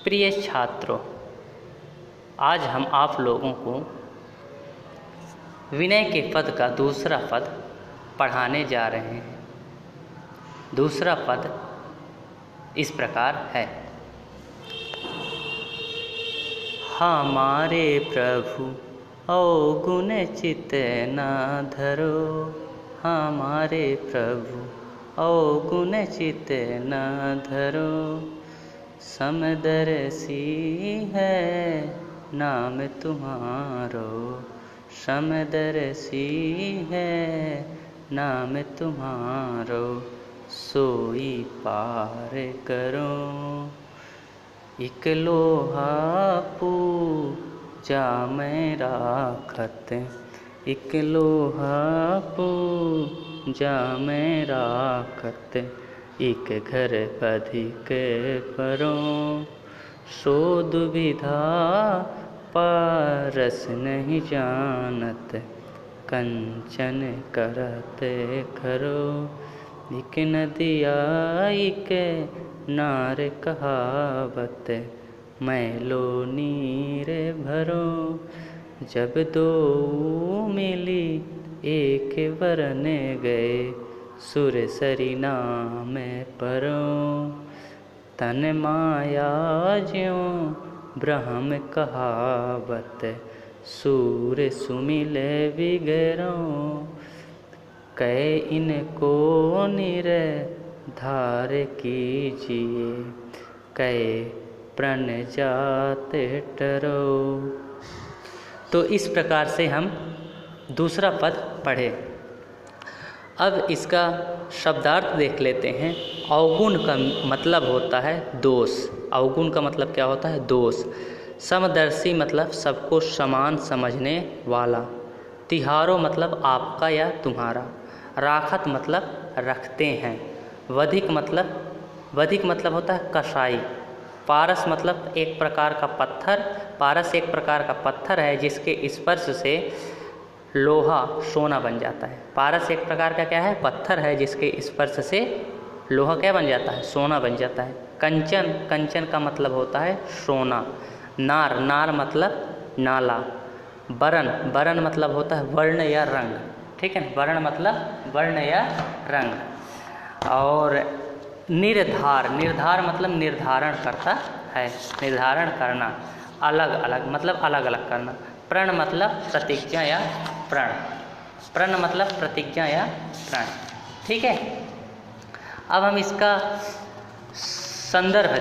प्रिय छात्रों, आज हम आप लोगों को विनय के पद का दूसरा पद पढ़ाने जा रहे हैं। दूसरा पद इस प्रकार है। हमारे प्रभु अवगुण चित्त न धरो, हमारे प्रभु अवगुण चित्त न धरो। समदर्शी है नाम तुम्हारो, समदर्शी है नाम तुम्हारो। सोई पार करो इक लोहा पूजा में राखत, इक लोहा पूजा में राखत। एक घर अधिक परो सो दुविधा पारस नहीं जानत। कंचन करत खरो इक नदिया इक नार कहावत। मैलो नीर भरो जब दो मिली एक वरन गए। सुरसरी नाम परो तन माया ज्यों ब्रह्म कहावत। सूर सुमिल बिगरो कै इनको निर्धार कीजिए। कै प्रण जात टरो। तो इस प्रकार से हम दूसरा पद पढ़े। अब इसका शब्दार्थ देख लेते हैं। अवगुण का मतलब होता है दोष। अवगुण का मतलब क्या होता है? दोष। समदर्शी मतलब सबको समान समझने वाला। तिहारो मतलब आपका या तुम्हारा। राखत मतलब रखते हैं। वधिक मतलब होता है कसाई। पारस मतलब एक प्रकार का पत्थर। पारस एक प्रकार का पत्थर है जिसके स्पर्श से लोहा सोना बन जाता है। पारस एक प्रकार का क्या है? पत्थर है जिसके स्पर्श से लोहा क्या बन जाता है? सोना बन जाता है। कंचन का मतलब होता है सोना। नार मतलब नाला। बरन मतलब होता है वर्ण या रंग। ठीक है, वर्ण मतलब वर्ण या रंग। और निर्धार मतलब निर्धारण करता है, निर्धारण करना। अलग अलग मतलब अलग अलग करना। प्रण मतलब प्रतिज्ञा या प्रण मतलब प्रतिज्ञा या प्रण। ठीक है, अब हम इसका संदर्भ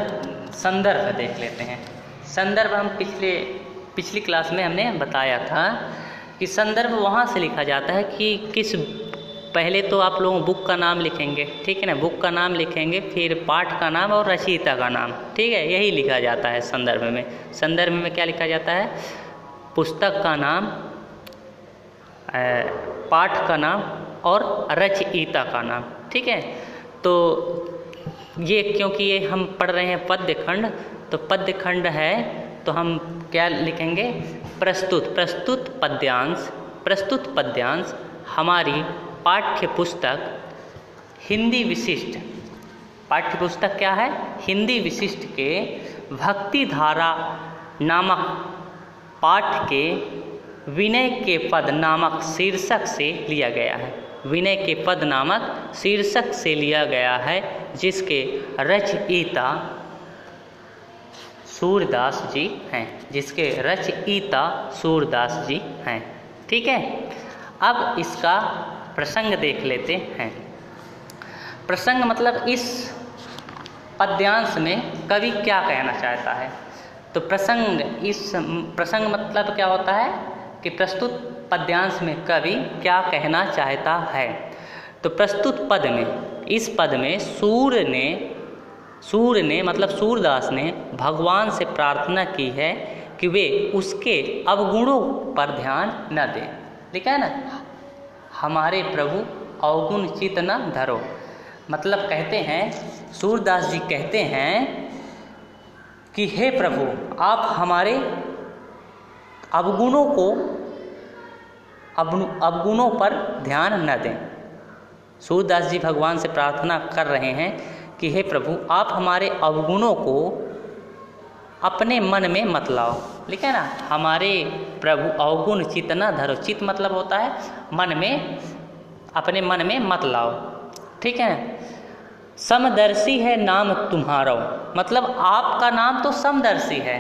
देख लेते हैं। संदर्भ हम पिछली क्लास में हमने बताया था कि संदर्भ वहाँ से लिखा जाता है कि पहले तो आप लोग बुक का नाम लिखेंगे। ठीक है ना, बुक का नाम लिखेंगे, फिर पाठ का नाम और रचयिता का नाम। ठीक है, यही लिखा जाता है संदर्भ में। संदर्भ में क्या लिखा जाता है? पुस्तक का नाम, पाठ का नाम और रचयिता का नाम। ठीक है, तो ये क्योंकि ये हम पढ़ रहे हैं पद्य खंड, तो पद्य खंड है तो हम क्या लिखेंगे? प्रस्तुत पद्यांश हमारी पाठ्य पुस्तक हिंदी विशिष्ट। पाठ्य पुस्तक क्या है? हिंदी विशिष्ट के भक्ति धारा नामक पाठ के विनय के पद नामक शीर्षक से लिया गया है। विनय के पद नामक शीर्षक से लिया गया है, जिसके रचयिता सूरदास जी हैं। ठीक है, अब इसका प्रसंग देख लेते हैं। प्रसंग मतलब इस पद्यांश में कवि क्या कहना चाहता है। तो प्रसंग मतलब क्या होता है कि प्रस्तुत पद्यांश में कवि क्या कहना चाहता है। तो प्रस्तुत पद में, इस पद में सूर ने मतलब सूरदास ने भगवान से प्रार्थना की है कि वे उसके अवगुणों पर ध्यान न दें। लिखा है ना, हमारे प्रभु अवगुण चित्त न धरो। मतलब कहते हैं, सूरदास जी कहते हैं कि हे प्रभु, आप हमारे अवगुणों पर ध्यान न दें। सूरदास जी भगवान से प्रार्थना कर रहे हैं कि हे प्रभु, आप हमारे अवगुणों अपने मन में मत लाओ। लिखा है ना, हमारे प्रभु अवगुण चित न धरो। चित मतलब होता है मन में, अपने मन में मत लाओ। ठीक है। समदर्शी है नाम तुम्हारा, मतलब आपका नाम तो समदर्शी है।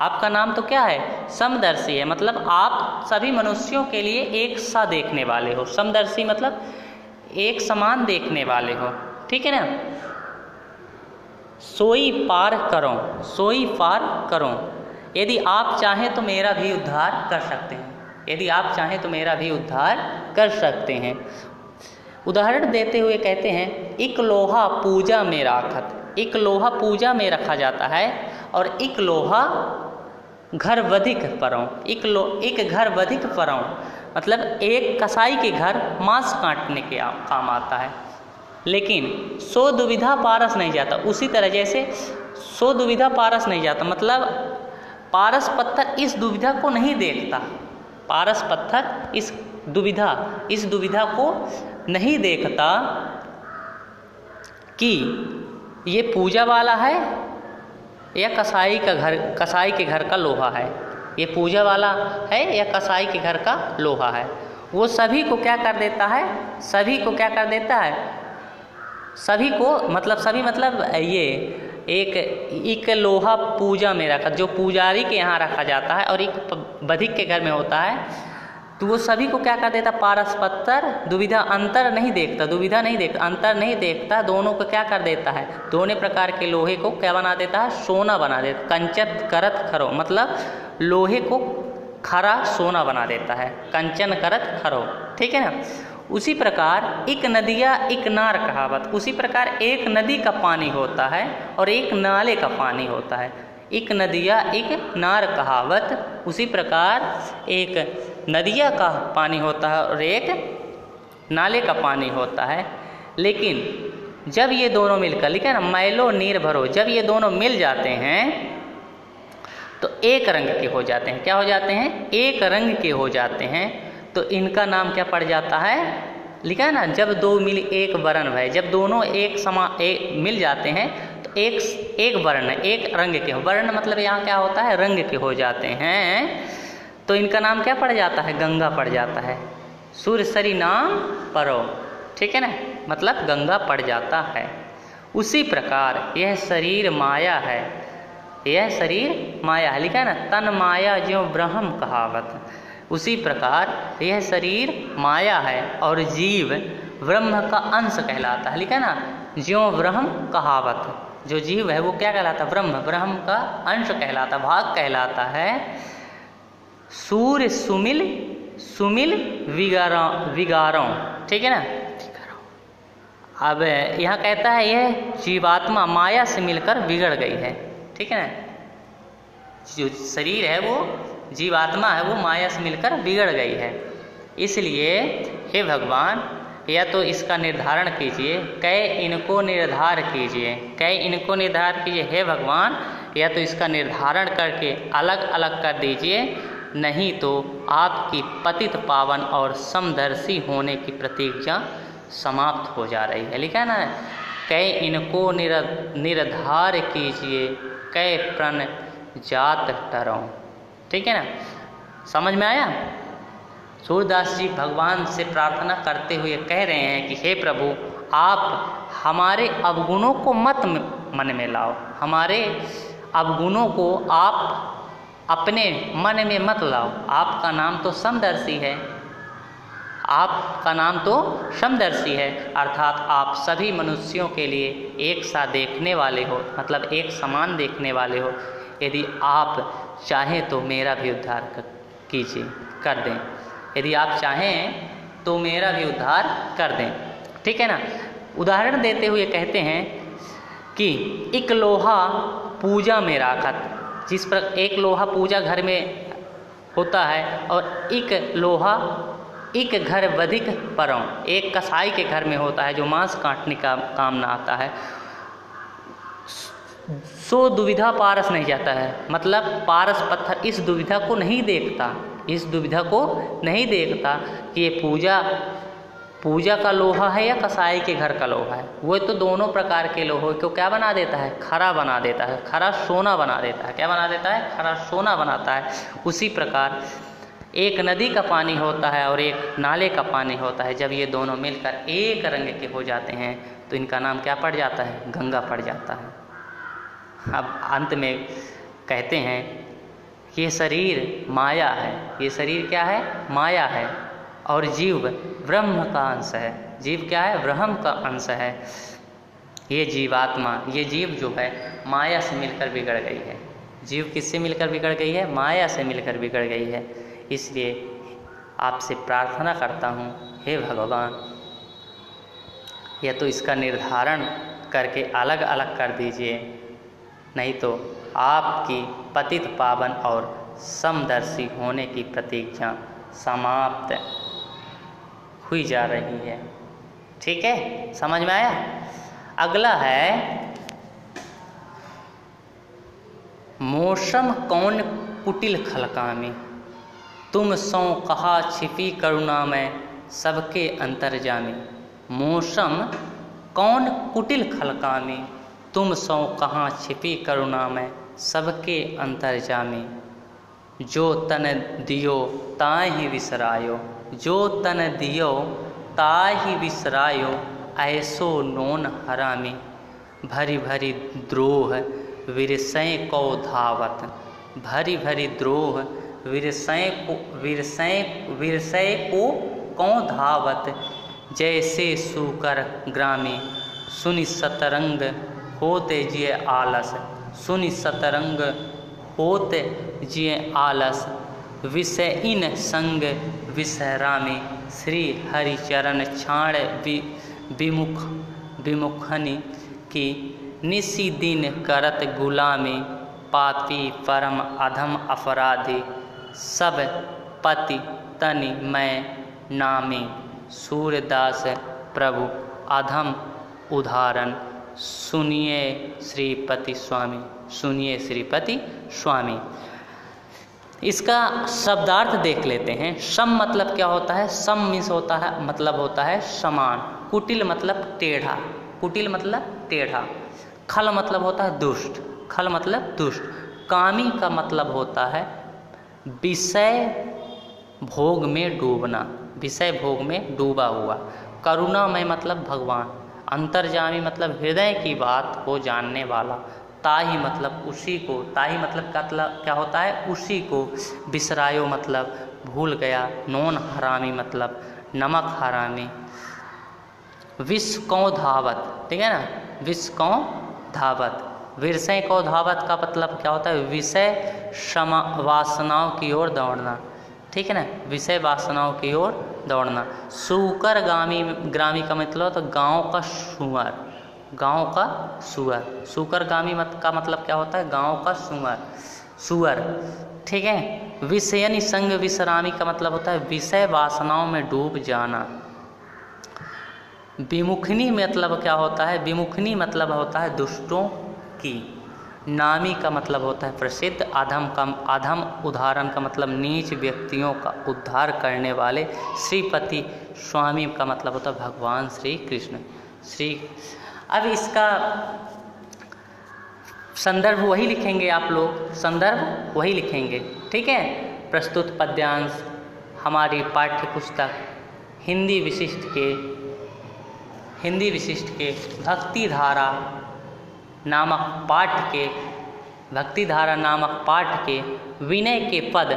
आपका नाम तो क्या है? समदर्शी है। मतलब आप सभी मनुष्यों के लिए एक सा देखने वाले हो। समदर्शी मतलब एक समान देखने वाले हो। ठीक है ना। सोई पार करो, सोई पार करो। यदि आप चाहें तो मेरा भी उद्धार कर सकते हैं। यदि आप चाहें तो मेरा भी उद्धार कर सकते हैं। उदाहरण देते हुए कहते हैं, एक लोहा पूजा में राखत। एक लोहा पूजा में रखा जाता है और एक लोहा घर वधिक परौं। एक घर वधिक परौं मतलब एक कसाई के घर मांस काटने के काम आता है, लेकिन सो दुविधा पारस नहीं जाता। उसी तरह जैसे सो दुविधा पारस नहीं जाता, मतलब पारस पत्थर इस दुविधा को नहीं देखता। पारस पत्थर इस दुविधा को नहीं देखता कि ये पूजा वाला है या कसाई के घर का लोहा है। ये पूजा वाला है या कसाई के घर का लोहा है। वो सभी को क्या कर देता है? सभी को मतलब ये एक लोहा पूजा में रखा, जो पुजारी के यहाँ रखा जाता है और एक बधिक के घर में होता है, तो वो सभी को क्या कर देता? पारस पत्थर दुविधा अंतर नहीं देखता, अंतर नहीं देखता। दोनों को क्या कर देता है? दोनों प्रकार के लोहे को क्या बना देता है? सोना बना देता। कंचन करत खरो मतलब लोहे को खरा सोना बना देता है। कंचन करत खरो। ठीक है ना। उसी प्रकार एक नदिया एक नार कहावत। उसी प्रकार एक नदी का पानी होता है और एक नाले का पानी होता है। एक नदिया एक नार कहावत। उसी प्रकार एक नदिया का पानी होता है और एक नाले का पानी होता है। लेकिन जब ये दोनों मिलकर, लिखा है ना, मैलो नीर भरो, जब ये दोनों मिल जाते हैं तो एक रंग के हो जाते हैं। क्या हो जाते हैं? एक रंग के हो जाते हैं। तो इनका नाम क्या पड़ जाता है? लिखा है ना, जब दो मिल एक वर्ण है। जब दोनों मिल जाते हैं तो एक वर्ण, एक रंग के। वर्ण मतलब यहाँ क्या होता है? रंग के हो जाते हैं। तो इनका नाम क्या पड़ जाता है? गंगा पड़ जाता है। सूर्य सरी नाम परो। ठीक है ना, मतलब गंगा पड़ जाता है। उसी प्रकार यह शरीर माया है। यह शरीर माया है। लिखा है ना, तन माया ज्यों ब्रह्म कहावत। उसी प्रकार यह शरीर माया है और जीव ब्रह्म का अंश कहलाता है। लिखा है ना, ज्यों ब्रह्म कहावत। जो जीव है वो क्या कहलाता है? ब्रह्म का अंश कहलाता, भाग कहलाता है। सूर्य सुमिल विगारों। ठीक है ना। अब यहाँ कहता है यह जीवात्मा माया से मिलकर बिगड़ गई है। ठीक है ना। जो शरीर है वो जीवात्मा है, वो माया से मिलकर बिगड़ गई है। इसलिए हे भगवान, या तो इसका निर्धारण कीजिए, इनको निर्धार कीजिए। हे भगवान, या तो इसका निर्धारण करके अलग अलग कर दीजिए, नहीं तो आपकी पतित पावन और समदर्शी होने की प्रतिज्ञा समाप्त हो जा रही है। लिखा है ना, इनको निर्धार कीजिए, प्रण जात टरों। ठीक है ना। समझ में आया? सूरदास जी भगवान से प्रार्थना करते हुए कह रहे हैं कि हे प्रभु, आप हमारे अवगुणों को मत मन में लाओ। हमारे अवगुणों को आप अपने मन में मत लाओ। आपका नाम तो समदर्शी है। अर्थात आप सभी मनुष्यों के लिए एक सा देखने वाले हो, मतलब एक समान देखने वाले हो। यदि आप चाहें तो मेरा भी उद्धार कर दें। यदि आप चाहें तो मेरा भी उद्धार कर दें। ठीक है ना। उदाहरण देते हुए कहते हैं कि एक लोहा पूजा में राखत। जिस पर एक लोहा पूजा घर में होता है और एक लोहा एक घर वधिक परौं, एक कसाई के घर में होता है जो मांस काटने का काम में आता है। सो दुविधा पारस नहीं जाता है, मतलब पारस पत्थर इस दुविधा को नहीं देखता कि ये पूजा का लोहा है या कसाई के घर का लोहा है, वो तो दोनों प्रकार के लोहे को क्या बना देता है, खरा बना देता है, खरा सोना बना देता है। क्या बना देता है, खरा सोना बनाता है। उसी प्रकार एक नदी का पानी होता है और एक नाले का पानी होता है, जब ये दोनों मिलकर एक रंग के हो जाते हैं तो इनका नाम क्या पड़ जाता है, गंगा पड़ जाता है। अब अंत में कहते हैं ये शरीर माया है, ये शरीर क्या है, माया है, और जीव ब्रह्म का अंश है। जीव क्या है, ब्रह्म का अंश है। ये जीवात्मा, ये जीव जो है माया से मिलकर बिगड़ गई है। जीव किससे मिलकर बिगड़ गई है, माया से मिलकर बिगड़ गई है। इसलिए आपसे प्रार्थना करता हूँ, हे भगवान, या तो इसका निर्धारण करके अलग अलग कर दीजिए, नहीं तो आपकी पतित पावन और समदर्शी होने की प्रतिज्ञा समाप्त हुई जा रही है। ठीक है, समझ में आया। अगला है मौसम कौन कुटिल खलकामी, तुम सौ कहा छिपी करुणा में सबके अंतर्जामी। मौसम कौन कुटिल खलकामी, तुम सौ कहाँ छिपी करुणा में सबके अंतर्जामी। जो तन दियो ताहि विसरायो, जो तन दियो ताहि विसरायो, ऐसो नोन हरामी। भरी भरी द्रोह विरसय को धावत, भरी भरी द्रोह विरसय को कौ धावत। जैसे सूकर ग्रामी, सुनि सतरंग होते जिए आलस, सुनि सतरंग होते जिए आलस। विषयिन संग विसरामी, श्री हरिचरण छाण विमुखनि की। निसी दिन करत गुलामी, पापी परम अधम अपराधी। सब पति तनि मैं नामी, सूरदास प्रभु अधम उदाहरण। सुनिए श्रीपति स्वामी, सुनिए श्रीपति स्वामी। इसका शब्दार्थ देख लेते हैं। सम मतलब क्या होता है, सम मीन्स होता है, मतलब होता है समान। कुटिल मतलब टेढ़ा, कुटिल मतलब टेढ़ा। खल मतलब होता है दुष्ट, खल मतलब दुष्ट। कामी का मतलब होता है विषय भोग में डूबना, विषय भोग में डूबा हुआ। करुणामय मतलब भगवान। अंतर्जामी मतलब हृदय की बात को जानने वाला। ताही मतलब उसी को, ताही मतलब क्या होता है, उसी को। बिसरायो मतलब भूल गया। नोन हरामी मतलब नमक हरामी। विष कौ धावत, ठीक है ना, विष कौ धावत। विषय को धावत का मतलब क्या होता है, विषय वासनाओं की ओर दौड़ना, ठीक है ना, विषय वासनाओं की ओर दौड़ना। सूकर ग्रामी का मतलब तो गांव का सुअर, गांव का सुअर। सूकर गामी का मतलब क्या होता है, गांव का सुअर, ठीक है। विषयनि संग विश्रामी का मतलब होता है विषय वासनाओं में डूब जाना। विमुखनी मतलब क्या होता है, विमुखनी मतलब होता है दुष्टों की। नामी का मतलब होता है प्रसिद्ध। अधम उदाहरण का मतलब नीच व्यक्तियों का उद्धार करने वाले। श्रीपति स्वामी का मतलब होता है भगवान श्री कृष्ण। अब इसका संदर्भ वही लिखेंगे आप लोग, संदर्भ वही लिखेंगे, ठीक है। प्रस्तुत पद्यांश हमारी पाठ्य पुस्तक हिंदी विशिष्ट के भक्तिधारा नामक पाठ के विनय के पद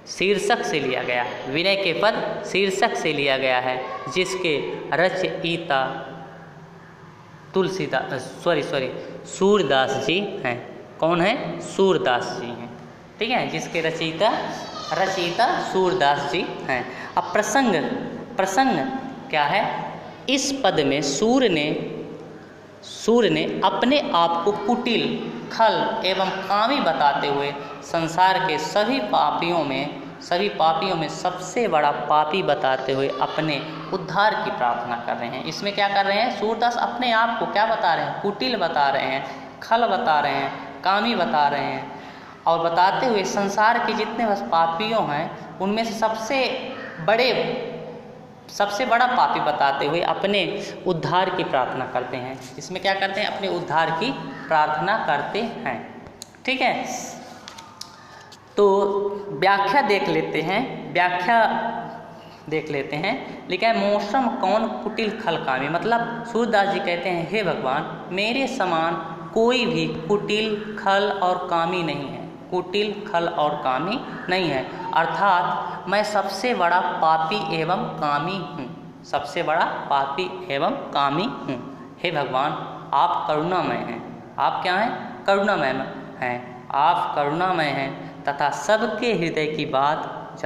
शीर्षक से लिया गया है। विनय के पद शीर्षक से लिया गया है, जिसके रचयिता सूरदास जी हैं। कौन है, सूरदास जी हैं, ठीक है, जिसके रचयिता सूरदास जी हैं। अब प्रसंग क्या है, इस पद में सूर ने अपने आप को कुटिल, खल एवं कामी बताते हुए संसार के सभी पापियों में सबसे बड़ा पापी बताते हुए अपने उद्धार की प्रार्थना कर रहे हैं। इसमें क्या कर रहे हैं, सूरदास अपने आप को क्या बता रहे हैं, कुटिल बता रहे हैं, खल बता रहे हैं, कामी बता रहे हैं, और बताते हुए संसार के जितने बस पापियों हैं उनमें से सबसे बड़े सबसे बड़ा पापी बताते हुए अपने उद्धार की प्रार्थना करते हैं। इसमें क्या करते हैं? अपने उद्धार की प्रार्थना करते हैं। ठीक है, तो व्याख्या देख लेते हैं। लिखा है मौसम कौन कुटिल खल कामी, मतलब सूरदास जी कहते हैं हे भगवान, मेरे समान कोई भी कुटिल खल और कामी नहीं है, कुटिल खल और कामी नहीं है, अर्थात मैं सबसे बड़ा पापी एवं कामी हूँ, सबसे बड़ा पापी एवं कामी हूँ। हे भगवान, आप करुणामय हैं। आप क्या हैं? करुणामय हैं। आप करुणामय हैं तथा सबके हृदय की बात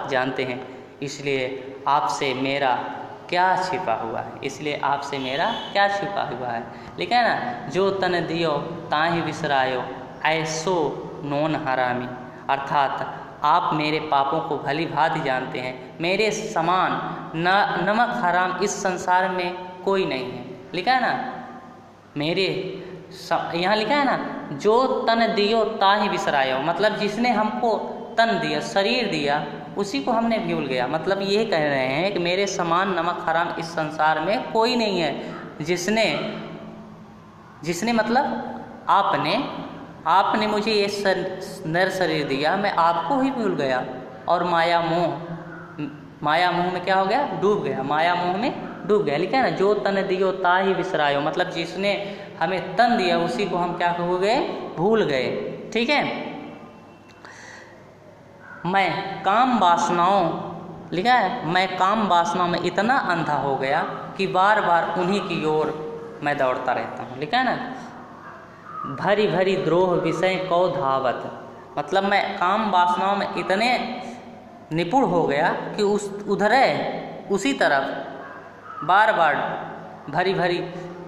जानते हैं, इसलिए आपसे मेरा क्या छिपा हुआ है, लिखा है ना, जो तन दियो ताहि बिसरायो ऐसो नोन हरामी, अर्थात आप मेरे पापों को भली भांति जानते हैं, मेरे समान नमक हराम इस संसार में कोई नहीं है। लिखा है ना, यहाँ लिखा है ना, जो तन दियो ताहि बिसरायो, मतलब जिसने हमको तन दिया, शरीर दिया, उसी को हमने भूल गया। मतलब ये कह रहे हैं कि मेरे समान नमक हराम इस संसार में कोई नहीं है, जिसने मतलब आपने मुझे ये नर शरीर दिया, मैं आपको ही भूल गया और माया मोह में क्या हो गया? डूब गया, माया मोह में डूब गया। लिखा है ना, जो तन दियो ताहि बिसरायो, मतलब जिसने हमें तन दिया उसी को हम क्या हो गए? भूल गए। ठीक है, मैं काम वासनाओं में इतना अंधा हो गया कि बार बार उन्हीं की ओर मैं दौड़ता रहता हूँ। लिखा है ना, भरी भरी द्रोह विषय को धावत, मतलब मैं काम वासनाओं में इतने निपुण हो गया कि उसी तरफ बार बार भरी भरी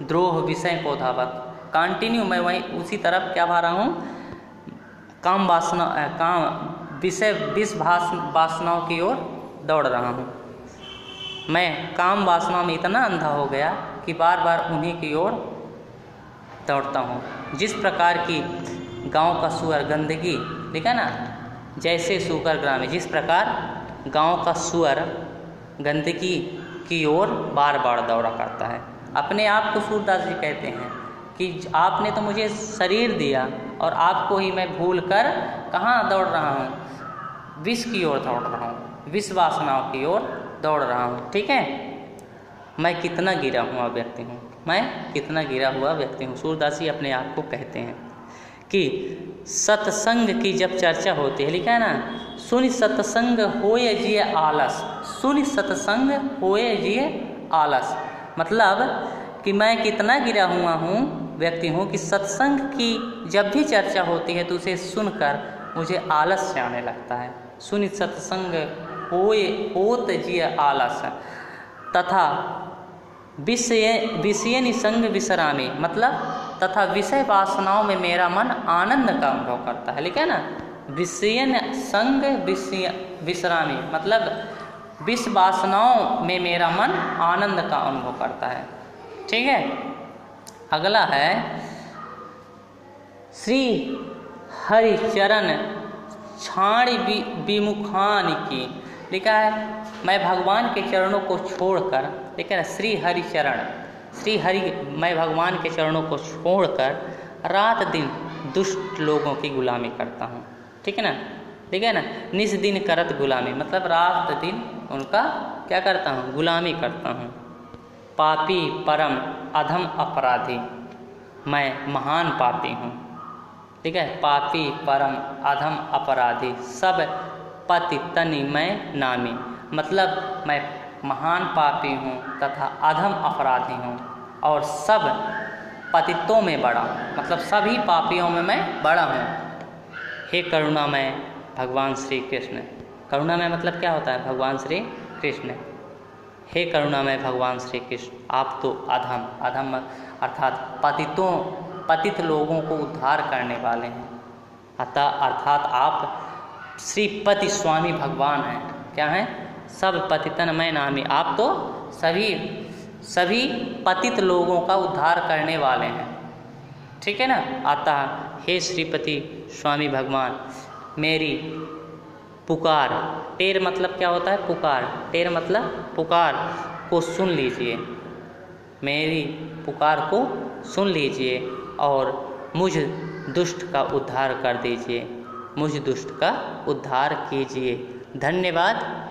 द्रोह विषय को धावत, कंटिन्यू मैं वहीं उसी तरफ क्या भा रहा हूँ? विष वासनाओं की ओर दौड़ रहा हूँ। मैं काम वासनाओं में इतना अंधा हो गया कि बार बार उन्हीं की ओर दौड़ता हूँ। जिस प्रकार की गांव का सुअर गंदगी, लिखा ना, जैसे सूकर ग्रामे, जिस प्रकार गांव का सुअर गंदगी की ओर बार बार दौड़ा करता है। अपने आप को सूरदास जी कहते हैं कि आपने तो मुझे शरीर दिया और आपको ही मैं भूल कर कहाँ दौड़ रहा हूँ? विष की ओर दौड़ रहा हूँ, विष वासनाओं की ओर दौड़ रहा हूँ। ठीक है, मैं कितना गिरा हुआ व्यक्ति हूँ, सूरदास जी अपने आप को कहते हैं कि सत्संग की जब चर्चा होती है, लिखा है ना, सुनि सत्संग होए जिए आलस, मतलब कि मैं कितना गिरा हुआ व्यक्ति हूँ कि सत्संग की जब भी चर्चा होती है तो उसे सुनकर मुझे आलस्य आने लगता है। सुनि सत्संग होत जिए आलस, तथा विषय निसंग विश्रामी, मतलब तथा विषय वासनाओं में मेरा मन आनंद का अनुभव करता है। लिखा है ना, विषय संग विश्रामी, मतलब विष वासनाओं में मेरा मन आनंद का अनुभव करता है। ठीक है, अगला है श्री हरिचरण छाणी विमुखान की। लिखा है, मैं भगवान के चरणों को छोड़कर, लिखा है मैं भगवान के चरणों को छोड़कर रात दिन दुष्ट लोगों की गुलामी करता हूँ। ठीक है ना, निस दिन करत गुलामी, मतलब रात दिन उनका क्या करता हूँ? गुलामी करता हूँ। पापी परम अधम अपराधी, मैं महान पापी हूँ। ठीक है, पापी परम अधम अपराधी, सब पति तनि मैं नामी, मतलब मैं महान पापी हूँ तथा अधम अपराधी हूँ और सब पतितों में बड़ा, मतलब सभी पापियों में मैं बड़ा हूँ। हे करुणामय भगवान श्री कृष्ण, करुणामय मतलब क्या होता है? भगवान श्री कृष्ण। हे करुणामय भगवान श्री कृष्ण, आप तो अधम अर्थात पतित लोगों को उद्धार करने वाले हैं, अर्थात आप श्रीपति स्वामी भगवान हैं। क्या हैं? सब पतितन मैं नामी, आप तो सभी पतित लोगों का उद्धार करने वाले हैं। ठीक है ना, अतः हे श्रीपति स्वामी भगवान, मेरी पुकार, टेर मतलब क्या होता है? पुकार, टेर मतलब पुकार को सुन लीजिए, मेरी पुकार को सुन लीजिए और मुझ दुष्ट का उद्धार कर दीजिए, मुझ दुष्ट का उद्धार कीजिए। धन्यवाद।